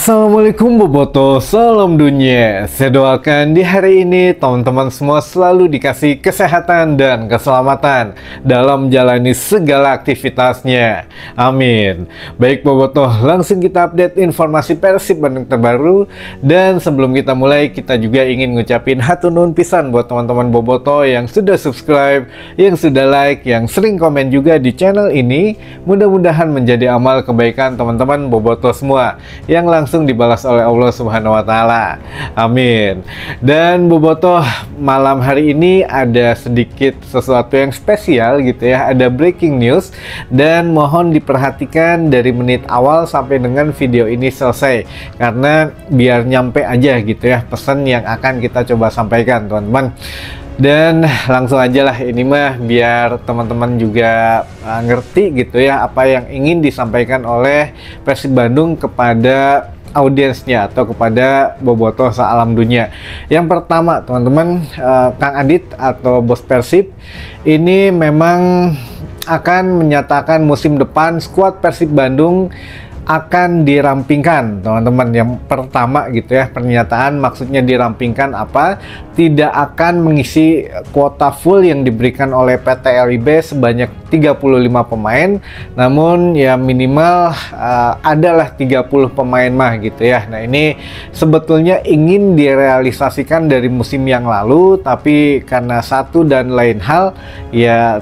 Assalamualaikum Boboto, salam dunia. Saya doakan di hari ini teman-teman semua selalu dikasih kesehatan dan keselamatan dalam menjalani segala aktivitasnya. Amin. Baik Boboto, langsung kita update informasi Persib Bandung terbaru. Dan sebelum kita mulai, kita juga ingin ngucapin hatur nuhun pisan buat teman-teman Boboto yang sudah subscribe, yang sudah like, yang sering komen juga di channel ini. Mudah-mudahan menjadi amal kebaikan teman-teman Boboto semua yang langsung dibalas oleh Allah Subhanahu wa Ta'ala. Amin. Dan Boboto, malam hari ini ada sedikit sesuatu yang spesial gitu ya. Ada breaking news dan mohon diperhatikan dari menit awal sampai dengan video ini selesai, karena biar nyampe aja gitu ya pesan yang akan kita coba sampaikan teman-teman. Dan langsung aja lah, ini mah biar teman-teman juga ngerti gitu ya apa yang ingin disampaikan oleh Persib Bandung kepada audiensnya atau kepada Boboto se-alam dunia. Yang pertama teman-teman, Kang Adit atau bos Persib ini memang akan menyatakan musim depan skuad Persib Bandung akan dirampingkan teman-teman. Yang pertama gitu ya, pernyataan maksudnya dirampingkan apa? Tidak akan mengisi kuota full yang diberikan oleh PT LIB sebanyak 35 pemain, namun ya minimal adalah 30 pemain mah gitu ya. Nah ini sebetulnya ingin direalisasikan dari musim yang lalu, tapi karena satu dan lain hal ya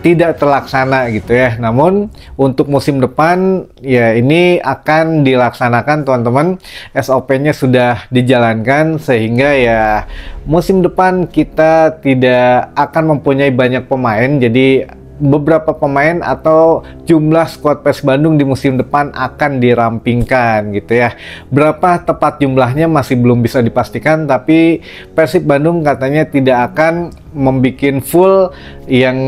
tidak terlaksana gitu ya. Namun untuk musim depan ya ini akan dilaksanakan teman-teman. SOP-nya sudah dijalankan sehingga ya musim depan kita tidak akan mempunyai banyak pemain. Jadi beberapa pemain atau jumlah skuad Persib Bandung di musim depan akan dirampingkan gitu ya. Berapa tepat jumlahnya masih belum bisa dipastikan, tapi Persib Bandung katanya tidak akan membuat full yang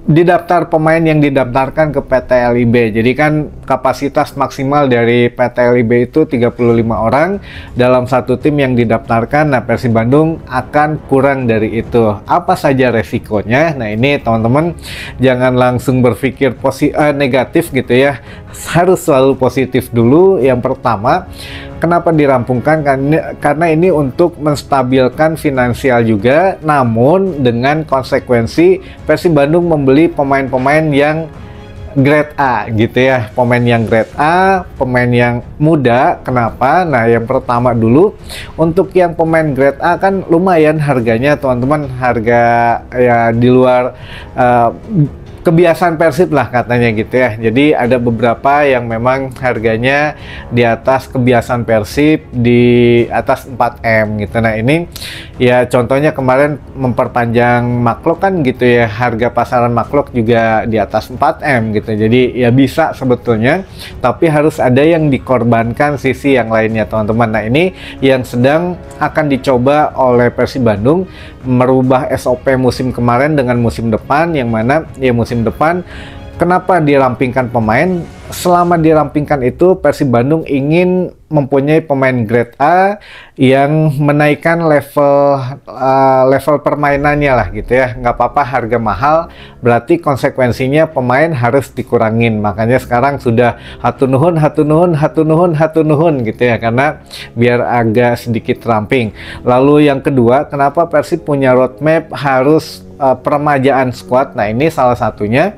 didaftar pemain yang didaftarkan ke PT LIB. Jadi kan kapasitas maksimal dari PT LIB itu 35 orang dalam satu tim yang didaftarkan. Nah Persib Bandung akan kurang dari itu. Apa saja resikonya? Nah ini teman-teman jangan langsung berpikir negatif gitu ya. Harus selalu positif dulu. Yang pertama, kenapa dirampungkan? Karena ini untuk menstabilkan finansial juga, namun dengan konsekuensi Persib Bandung membeli pemain-pemain yang grade A gitu ya. Pemain yang grade A, pemain yang muda. Kenapa? Nah yang pertama dulu, untuk yang pemain grade A kan lumayan harganya teman-teman. Harga ya di luar kebiasaan Persib lah katanya gitu ya. Jadi ada beberapa yang memang harganya di atas kebiasaan Persib, di atas 4M gitu. Nah ini ya contohnya kemarin memperpanjang Maklok kan gitu ya, harga pasaran Maklok juga di atas 4M gitu. Jadi ya bisa sebetulnya, tapi harus ada yang dikorbankan sisi yang lainnya teman-teman. Nah ini yang sedang akan dicoba oleh Persib Bandung, merubah SOP musim kemarin dengan musim depan, yang mana ya musim depan kenapa dirampingkan pemain. Selama dirampingkan itu Persib Bandung ingin mempunyai pemain grade A yang menaikkan level permainannya lah gitu ya. Nggak apa-apa harga mahal, berarti konsekuensinya pemain harus dikurangin. Makanya sekarang sudah hatur nuhun gitu ya, karena biar agak sedikit ramping. Lalu yang kedua, kenapa Persib punya roadmap harus peremajaan squad? Nah ini salah satunya,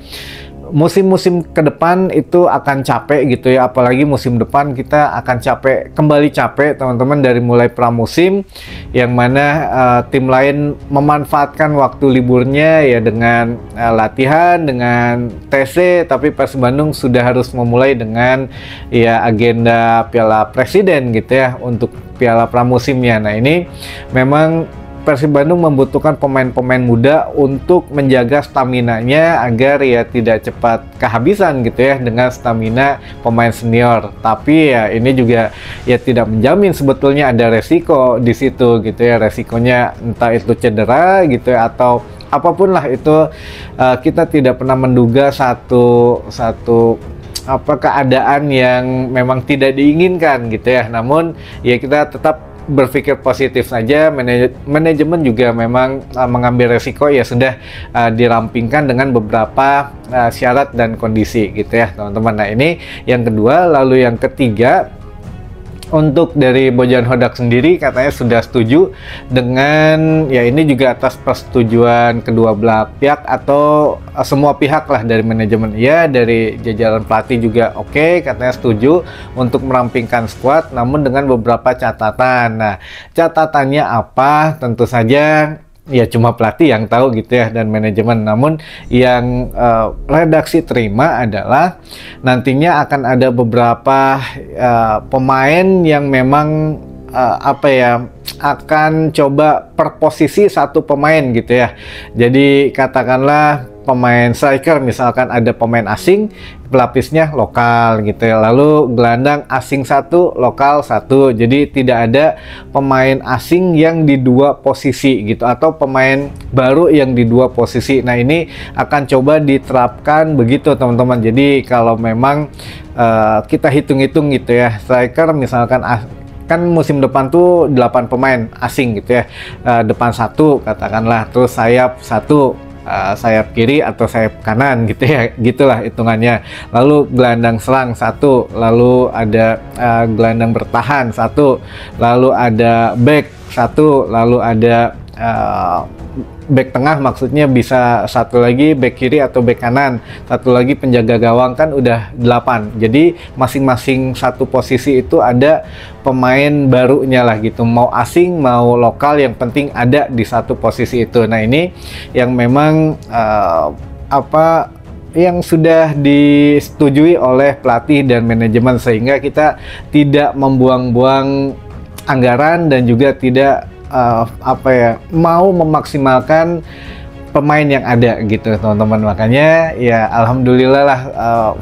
musim-musim ke depan itu akan capek gitu ya, apalagi musim depan kita akan kembali capek teman-teman, dari mulai pramusim yang mana tim lain memanfaatkan waktu liburnya ya dengan latihan, dengan TC, tapi Persib Bandung sudah harus memulai dengan ya agenda Piala Presiden gitu ya untuk Piala pramusimnya. Nah ini memang Persib Bandung membutuhkan pemain-pemain muda untuk menjaga staminanya agar ya tidak cepat kehabisan gitu ya dengan stamina pemain senior. Tapi ya ini juga ya tidak menjamin, sebetulnya ada resiko di situ gitu ya. Resikonya entah itu cedera gitu ya atau apapun lah itu, kita tidak pernah menduga satu keadaan yang memang tidak diinginkan gitu ya. Namun ya kita tetap berpikir positif saja. Manajemen juga memang mengambil resiko, ya sudah dirampingkan dengan beberapa syarat dan kondisi gitu ya teman-teman. Nah ini yang kedua. Lalu yang ketiga, untuk dari Bojan Hodak sendiri katanya sudah setuju dengan ya ini juga atas persetujuan kedua belah pihak atau semua pihak lah dari manajemen ya, dari jajaran pelatih juga oke, katanya setuju untuk merampingkan skuad namun dengan beberapa catatan. Nah, catatannya apa? Tentu saja ya cuma pelatih yang tahu gitu ya dan manajemen. Namun yang redaksi terima adalah nantinya akan ada beberapa pemain yang memang apa ya, akan coba per posisi satu pemain gitu ya. Jadi katakanlah pemain striker misalkan ada pemain asing, pelapisnya lokal gitu ya. Lalu gelandang asing satu, lokal satu. Jadi tidak ada pemain asing yang di dua posisi gitu atau pemain baru yang di dua posisi. Nah, ini akan coba diterapkan begitu teman-teman. Jadi kalau memang kita hitung-hitung gitu ya, striker misalkan kan musim depan tuh 8 pemain asing gitu ya, depan satu katakanlah, terus sayap satu, sayap kiri atau sayap kanan gitu ya, gitulah hitungannya. Lalu gelandang serang satu, lalu ada gelandang bertahan satu, lalu ada back satu, lalu ada back tengah, maksudnya bisa satu lagi back kiri atau back kanan, satu lagi penjaga gawang, kan udah 8. Jadi masing-masing satu posisi itu ada pemain barunya lah gitu, mau asing mau lokal, yang penting ada di satu posisi itu. Nah, ini yang memang apa yang sudah disetujui oleh pelatih dan manajemen, sehingga kita tidak membuang-buang anggaran dan juga tidak apa ya, mau memaksimalkan pemain yang ada gitu teman-teman. Makanya ya alhamdulillah lah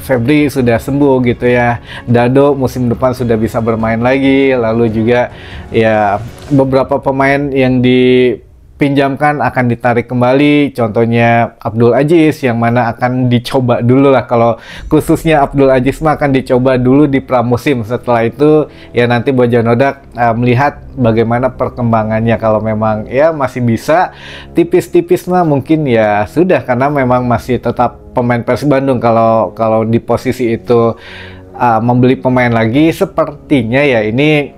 Febri sudah sembuh gitu ya, Dado musim depan sudah bisa bermain lagi, lalu juga ya beberapa pemain yang dipinjamkan akan ditarik kembali, contohnya Abdul Aziz yang mana akan dicoba dulu lah, kalau khususnya Abdul Aziz mah akan dicoba dulu di pramusim, setelah itu ya nanti Bojan Hodak melihat bagaimana perkembangannya. Kalau memang ya masih bisa tipis-tipis mah mungkin ya sudah, karena memang masih tetap pemain Persib Bandung. Kalau di posisi itu membeli pemain lagi, sepertinya ya ini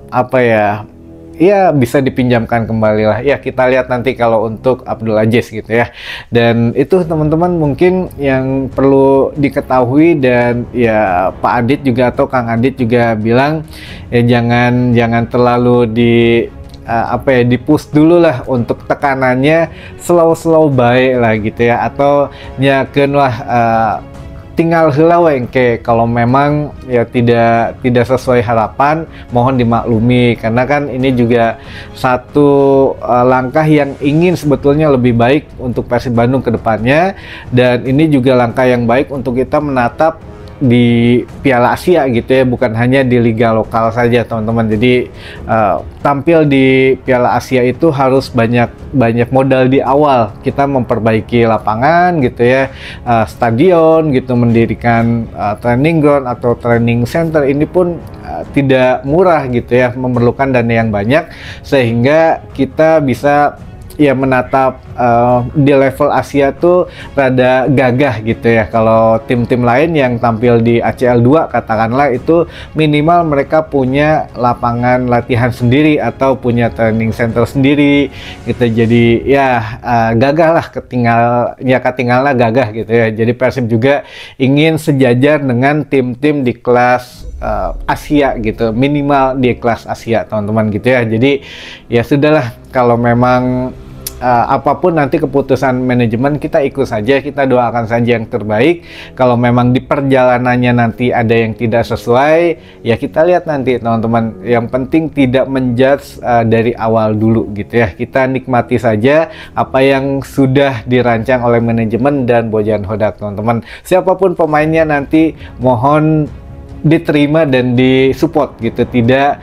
apa ya, ya bisa dipinjamkan kembali lah. Ya kita lihat nanti kalau untuk Abdul Aziz gitu ya. Dan itu teman-teman mungkin yang perlu diketahui. Dan ya Pak Adit juga atau Kang Adit juga bilang ya jangan terlalu apa ya, di-push dulu lah untuk tekanannya, slow baik lah gitu ya, atau nyakeun lah tinggal heula we engke, kalau memang ya tidak sesuai harapan mohon dimaklumi, karena kan ini juga satu langkah yang ingin sebetulnya lebih baik untuk Persib Bandung ke depannya, dan ini juga langkah yang baik untuk kita menatap di Piala Asia gitu ya, bukan hanya di liga lokal saja teman-teman. Jadi tampil di Piala Asia itu harus banyak modal di awal, kita memperbaiki lapangan gitu ya, stadion gitu, mendirikan training ground atau training center, ini pun tidak murah gitu ya, memerlukan dana yang banyak, sehingga kita bisa ya menatap di level Asia tuh rada gagah gitu ya. Kalau tim-tim lain yang tampil di ACL 2 katakanlah, itu minimal mereka punya lapangan latihan sendiri atau punya training center sendiri gitu. Jadi ya gagah lah, ketinggalan gagah gitu ya. Jadi Persib juga ingin sejajar dengan tim-tim di kelas Asia gitu, minimal di kelas Asia teman-teman gitu ya. Jadi ya sudahlah, kalau memang apapun nanti keputusan manajemen, kita ikut saja, kita doakan saja yang terbaik. Kalau memang di perjalanannya nanti ada yang tidak sesuai, ya kita lihat nanti teman-teman. Yang penting tidak menjudge dari awal dulu gitu ya. Kita nikmati saja apa yang sudah dirancang oleh manajemen dan Bojan Hodak teman-teman. Siapapun pemainnya nanti mohon diterima dan disupport gitu, tidak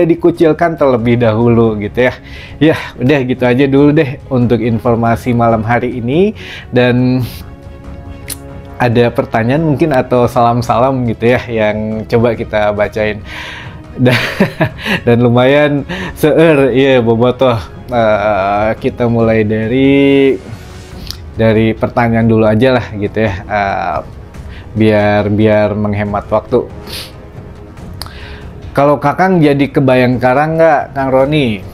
dikucilkan terlebih dahulu gitu ya. Ya udah gitu aja dulu deh untuk informasi malam hari ini, dan ada pertanyaan mungkin atau salam-salam gitu ya yang coba kita bacain. Dan lumayan seueur ya bobotoh. Kita mulai dari pertanyaan dulu aja lah gitu ya, biar menghemat waktu. Kalau Kakang jadi ke Bayangkara nggak, Kang Roni?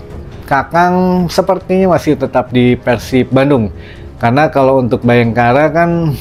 Kakang sepertinya masih tetap di Persib Bandung. Karena kalau untuk Bayangkara kan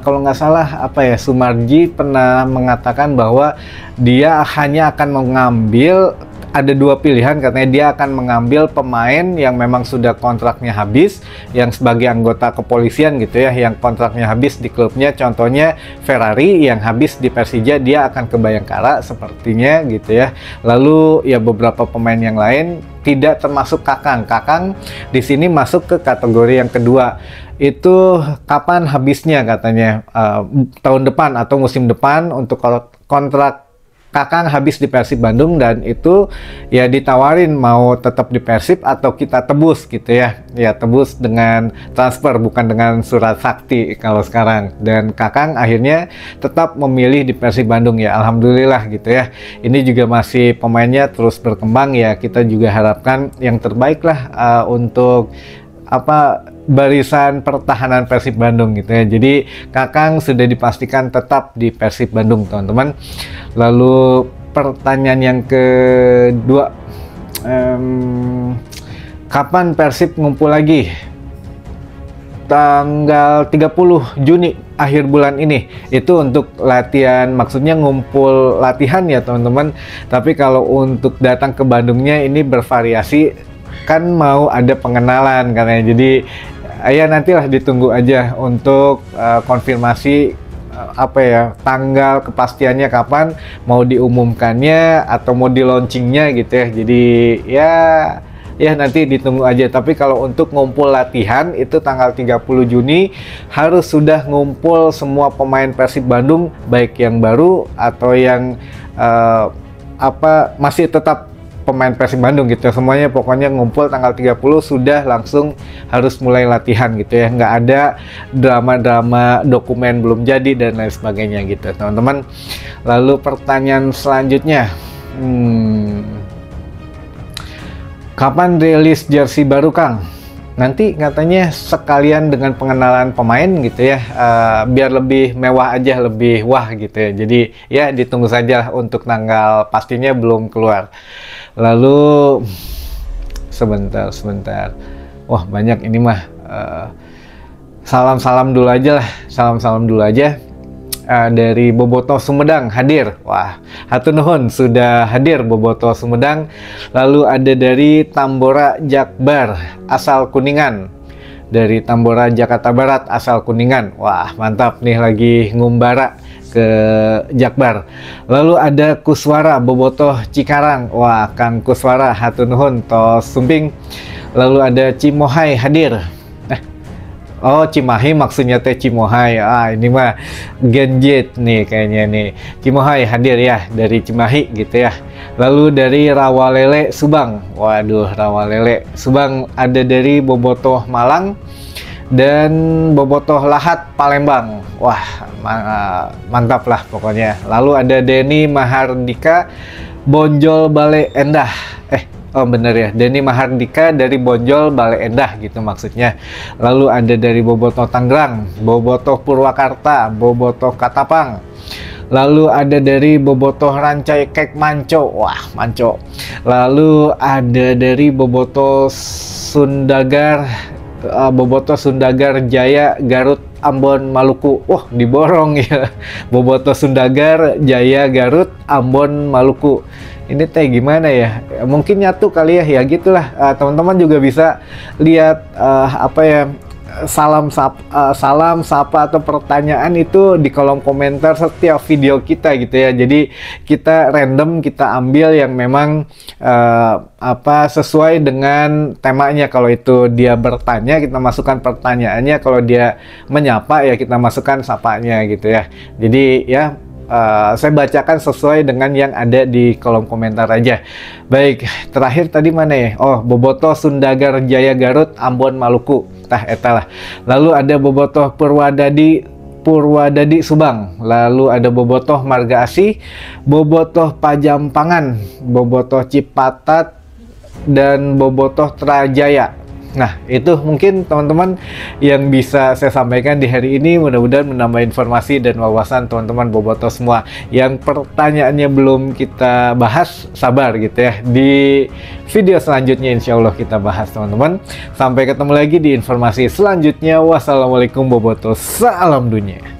kalau nggak salah apa ya, Sumarji pernah mengatakan bahwa dia hanya akan mengambil, ada dua pilihan katanya, dia akan mengambil pemain yang memang sudah kontraknya habis, yang sebagai anggota kepolisian gitu ya, yang kontraknya habis di klubnya, contohnya Ferrari yang habis di Persija, dia akan ke Bayangkara sepertinya gitu ya. Lalu ya beberapa pemain yang lain tidak termasuk Kakang. Kakang di sini masuk ke kategori yang kedua. Itu kapan habisnya katanya, tahun depan atau musim depan untuk kontrak Kakang habis di Persib Bandung, dan itu ya ditawarin mau tetap di Persib atau kita tebus gitu ya. Ya tebus dengan transfer, bukan dengan surat sakti kalau sekarang. Dan Kakang akhirnya tetap memilih di Persib Bandung ya, alhamdulillah gitu ya. Ini juga masih pemainnya terus berkembang ya, kita juga harapkan yang terbaik lah untuk barisan pertahanan Persib Bandung gitu ya. Jadi Kakang sudah dipastikan tetap di Persib Bandung, teman-teman. Lalu pertanyaan yang kedua, kapan Persib ngumpul lagi? Tanggal 30 Juni akhir bulan ini, itu untuk latihan, maksudnya ngumpul latihan ya teman-teman. Tapi kalau untuk datang ke Bandungnya ini bervariasi, kan mau ada pengenalan karena, jadi ya nantilah ditunggu aja untuk konfirmasi tanggal kepastiannya kapan mau diumumkannya atau mau di launchingnya gitu ya. Jadi ya nanti ditunggu aja. Tapi kalau untuk ngumpul latihan itu tanggal 30 Juni harus sudah ngumpul semua pemain Persib Bandung, baik yang baru atau yang masih tetap pemain Persib Bandung gitu ya. Semuanya pokoknya ngumpul tanggal 30 sudah langsung harus mulai latihan gitu ya. Nggak ada drama-drama dokumen belum jadi dan lain sebagainya gitu teman-teman. Lalu pertanyaan selanjutnya, kapan rilis jersey baru Kang? Nanti katanya sekalian dengan pengenalan pemain gitu ya, biar lebih mewah aja, lebih wah gitu ya. Jadi ya ditunggu saja untuk tanggal pastinya belum keluar. Lalu sebentar. Wah banyak ini mah. Salam-salam dulu aja lah. Salam-salam dulu aja. Dari Bobotoh Sumedang hadir. Wah, hatur nuhun sudah hadir Bobotoh Sumedang. Lalu ada dari Tambora Jakbar asal Kuningan. Dari Tambora Jakarta Barat asal Kuningan. Wah, mantap nih lagi ngumbara ke Jakbar. Lalu ada Kuswara Bobotoh Cikarang. Wah, Kang Kuswara hatur nuhun tos sumping. Lalu ada Cimohai hadir. Oh, Cimahi maksudnya teh Cimohai. Ini mah Genjet nih kayaknya nih. Cimohai hadir ya dari Cimahi gitu ya. Lalu dari Rawalele Subang. Waduh, Rawalele Subang ada dari Bobotoh Malang dan Bobotoh Lahat Palembang. Wah, mantap lah pokoknya. Lalu ada Denny Mahardika Bonjol Bale Endah. Oh bener ya, Denny Mahardika dari Bonjol Bale Endah gitu maksudnya. Lalu ada dari Bobotoh Tangerang, Bobotoh Purwakarta, Bobotoh Katapang. Lalu ada dari Bobotoh Rancai Kek Manco. Wah, Manco. Lalu ada dari Bobotoh Sundagar, Bobotoh Sundagar Jaya Garut Ambon Maluku. Wah, diborong ya. Bobotoh Sundagar Jaya Garut Ambon Maluku. Ini teh gimana ya? Mungkin nyatu kali ya, ya gitulah. Teman-teman juga bisa lihat salam sapa atau pertanyaan itu di kolom komentar setiap video kita gitu ya. Jadi kita random, kita ambil yang memang sesuai dengan temanya. Kalau itu dia bertanya, kita masukkan pertanyaannya. Kalau dia menyapa ya kita masukkan sapanya gitu ya. Jadi ya saya bacakan sesuai dengan yang ada di kolom komentar aja. Baik, terakhir tadi mana ya? Oh, Bobotoh Sundagar Jaya Garut Ambon Maluku. Tah eta lah. Lalu ada Bobotoh Purwadadi Subang. Lalu ada Bobotoh Marga Asih, Bobotoh Pajampangan, Bobotoh Cipatat dan Bobotoh Trajaya. Nah, itu mungkin teman-teman yang bisa saya sampaikan di hari ini. Mudah-mudahan menambah informasi dan wawasan teman-teman boboto semua. Yang pertanyaannya belum kita bahas, sabar gitu ya. Di video selanjutnya insya Allah kita bahas teman-teman. Sampai ketemu lagi di informasi selanjutnya. Wassalamualaikum boboto, salam dunia.